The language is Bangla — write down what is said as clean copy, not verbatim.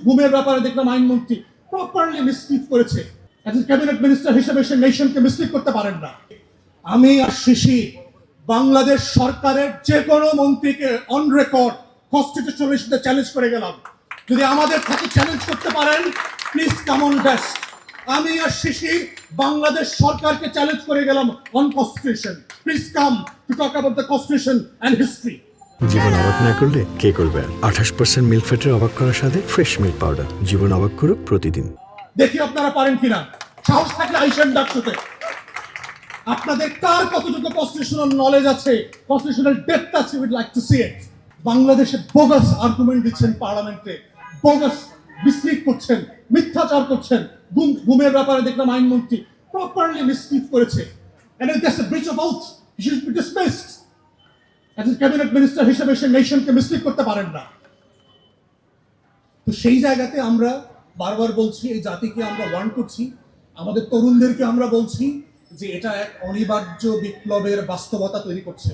গুমের ব্যাপারে দেখলাম আইনমন্ত্রী প্রপারলি মিসলিড করেছে। অ্যাজ এ ক্যাবিনেট মিনিস্টার হিসেবে সে নেশনকে মিসলিড করতে পারেন না। আমি আর শিশির বাংলাদেশ সরকারের যে কোনো মন্ত্রীকে অন রেকর্ড কনস্টিটিউশনাল ইস্যুতে চ্যালেঞ্জ করে গেলাম, যদি আমাদের সাথে চ্যালেঞ্জ করতে পারেন প্লিজ কাম অন ডেস্ক। আমি আর শিশির বাংলাদেশ সরকারকে চ্যালেঞ্জ করে গেলাম on constitution, please come to talk about the constitution and history. জীবন অবাক না করলে কে করবে? 28% মিল্ক ফ্যাটের অবাক করার সাথে ফ্রেশ মিল্ক পাউডার। জীবন অবাক করুক প্রতিদিন। দেখি আপনারা পারেন কিনা, সাহস থাকলে আইসেন ডাকতে। আপনাদের কার কতটুকু কনস্টিটিউশনাল নলেজ আছে, কনস্টিটিউশনাল ডেপথ আছে, উইড লাইক টু সি ইট। বাংলাদেশে বোগাস আর্গুমেন্ট দিচ্ছেন পার্লামেন্টে, বোগাস মিসলিড করছেন, মিথ্যাচার করছেন। গুমের ব্যাপারে দেখলাম আইনমন্ত্রী প্রপারলি মিসলিড করেছে। And that's a breach of oath, he should be dismissed. As a cabinet minister হিসেবে সে নেশনকে মিসলিড করতে পারেন না। তো সেই জায়গাতে আমরা বারবার বলছি, এই জাতিকে আমরা ওয়ার্ন করছি, আমাদের তরুণদেরকে আমরা বলছি যে এটা এক অনিবার্য বিপ্লবের বাস্তবতা তৈরি করছে।